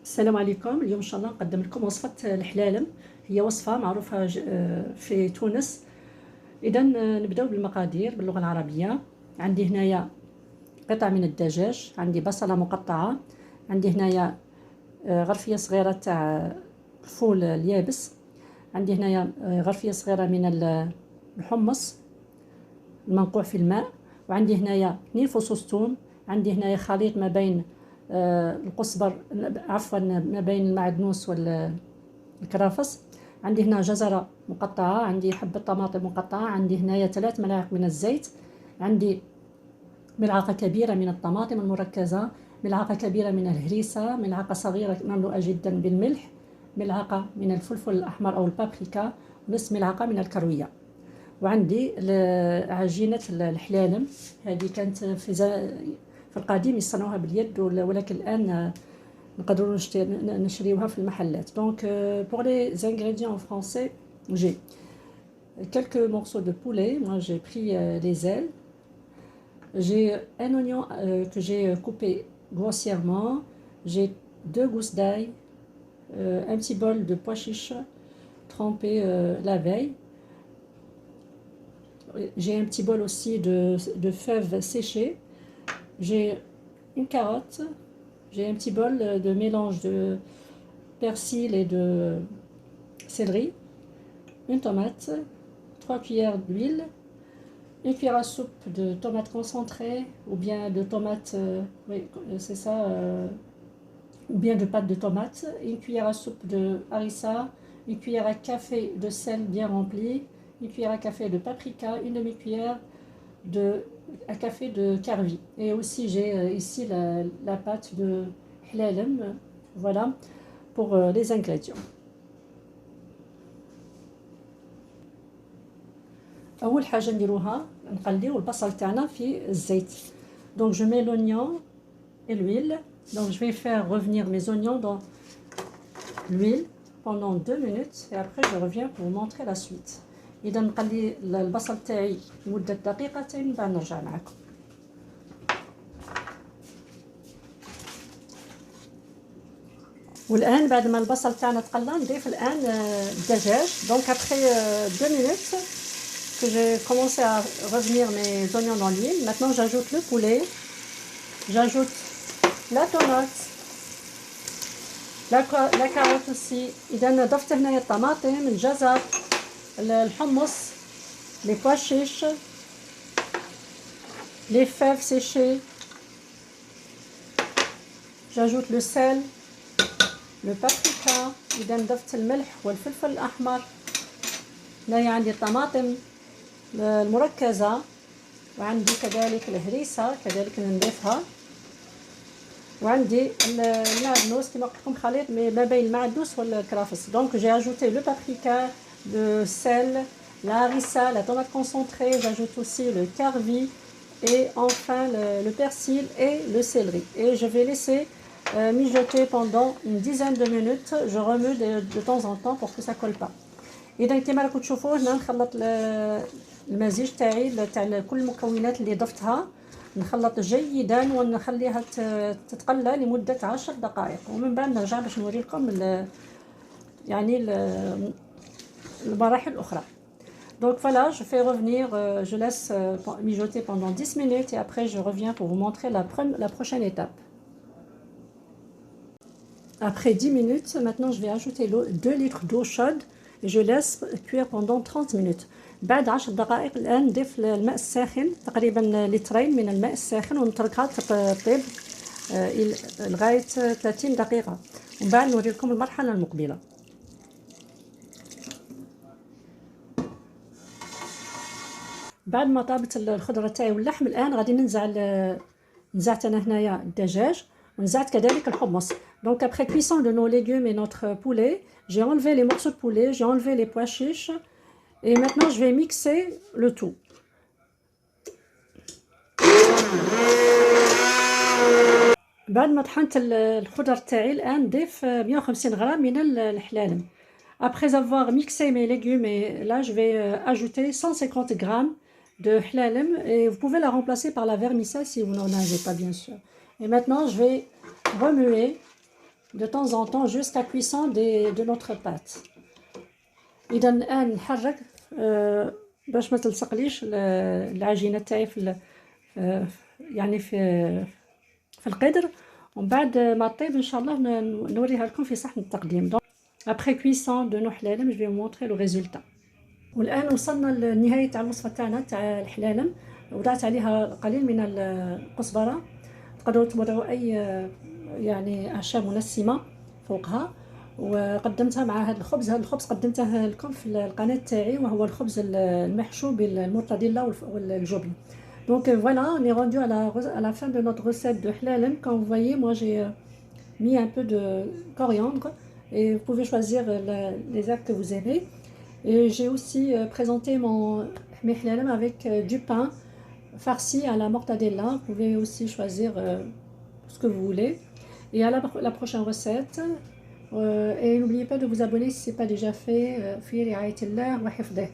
السلام عليكم. اليوم ان شاء الله نقدم لكم وصفة الحلالم. هي وصفة معروفة في تونس. اذا نبداو بالمقادير باللغة العربية. عندي هنايا قطع من الدجاج، عندي بصلة مقطعة، عندي هنايا غرفية صغيرة تاع الفول اليابس، عندي هنايا غرفية صغيرة من الحمص المنقوع في الماء، وعندي هنايا 2 فصوص ثوم، عندي هنايا خليط ما بين القزبر، عفوا ما بين المعدنوس والكرافس، عندي هنا جزرة مقطعة، عندي حبة طماطم مقطعة، عندي هنايا 3 ملاعق من الزيت، عندي ملعقة كبيرة من الطماطم المركزة، ملعقة كبيرة من الهريسة، ملعقة صغيرة مملوءة جدا بالملح، ملعقة من الفلفل الأحمر أو البابريكا، نصف ملعقة من الكروية. وعندي عجينة الحلالم. هذه كانت في القديم يصنعوها باليد، ولكن الآن نقدروا نشريوها في المحلات. Donc pour les ingrédients en français, j'ai quelques morceaux de poulet. Moi j'ai pris les ailes. J'ai un oignon que j'ai coupé grossièrement. J'ai 2 gousses d'ail, un petit bol de pois chiches trempés la veille. J'ai un petit bol aussi de fèves séchées. J'ai une carotte. J'ai un petit bol de mélange de persil et de céleri. Une tomate. 3 cuillères d'huile. Une cuillère à soupe de tomates concentrées ou bien de tomates, oui c'est ça, ou bien de pâte de tomate. Une cuillère à soupe de harissa. Une cuillère à café de sel bien rempli. Une cuillère à café de paprika. Une demi-cuillère à café de karvi. Et aussi j'ai ici la pâte de hlalem. Voilà pour les ingrédients. اول حاجه نديروها نقليو البصل تاعنا في الزيت. Donc je mets l'oignon et l'huile. Donc je vais faire revenir mes oignons dans l'huile pendant 2 minutes et après je reviens pour vous montrer la suite. اذا نقلي البصل تاعي لمده دقيقتين من بعد نرجع معكم. والان بعد ما البصل تاعنا تقلى نضيف الان الدجاج. Donc après 2 minutes que j'ai commencé à revenir mes oignons dans l'huile, maintenant j'ajoute le poulet, j'ajoute la tomate, la carotte aussi. إذا ضفت هنايا الطماطم، الجزر، الحمص، les pois chiches, les fèves séchées. J'ajoute le sel, le paprika. إذا ضفت الملح والفلفل الأحمر. هنايا عندي الطماطم المركزة، وعندي كذلك الهريسة كذلك نضيفها، وعندي المعدنوس كما قلت لكم خليط ما بين المعدنوس والكرافس. Donc j'ai ajouté le paprika, le sel, la harissa, la tomate concentrée. J'ajoute aussi le karvi et enfin le persil et le céleri. Et je vais laisser mijoter pendant une dizaine de minutes. Je remue de temps en temps pour que ça colle pas. اذا كما راكم تشوفوا هنا نخلط المزيج تاعي تاع كل المكونات اللي ضفتها، نخلط جيدا ونخليها تتقلى لمده 10 دقائق ومن بعد نرجع باش نوريكم يعني المراحل الاخرى. Donc voilà, je fais revenir, je laisse mijoter pendant 10 minutes et après je reviens pour vous montrer la prochaine étape. Après 10 minutes, maintenant je vais ajouter 2 litres d'eau chaude et je laisse cuire pendant 30 minutes. بعد 10 دقائق الآن نضيف الماء الساخن، تقريبا لترين من الماء الساخن، ونتركها تطيب لغاية 30 دقيقة ومن بعد نوريكم المرحلة المقبلة. بعد ما طابت الخضرة تاعي واللحم الآن غادي نزعت أنا هنايا الدجاج ونزعت كذلك الحمص. Donc après cuisson de nos légumes et notre poulet, j'ai enlevé les morceaux de poulet, j'ai enlevé les pois chiches et maintenant je vais mixer le tout. بعد ما طحنت الخضر تاعي الآن نضيف 150 غرام من الحلالم. Après avoir mixé mes légumes, et là je vais ajouter 150 grammes de hlalem et vous pouvez la remplacer par la vermicelle si vous n'en avez pas bien sûr. Et maintenant je vais remuer de temps en temps jusqu'à cuisson de notre pâte. إذا الآن نحرك باش ما تلصقليش العجينة تاعي يعني في القدر، ومن بعد ما طيب إن شاء الله نوريها لكم في صحن التقديم. دونك après cuisson de nos حلالم je vais vous montrer le résultat. والآن وصلنا لنهاية تاع الوصفة تاعنا تاع الحلالم، وضعت عليها قليل من الكزبرة، تقدروا توضعوا أي يعني أعشاب منسمة فوقها، وقدمتها مع هذا الخبز. هذا الخبز قدمته لكم في القناة تاعي، وهو الخبز المحشو بالمورتاديلا والجبن. Donc voilà, on est rendu à la fin de notre recette de hlalem. Comme vous voyez, moi j'ai mis un peu de coriandre et vous pouvez choisir les herbes que vous aimez. Et j'ai aussi présenté mes hlalem avec du pain farci à la mortadella. Vous pouvez aussi choisir ce que vous voulez. Et à la prochaine recette. Et n'oubliez pas de vous abonner si ce n'est pas déjà fait. في رعاية الله وحفظه.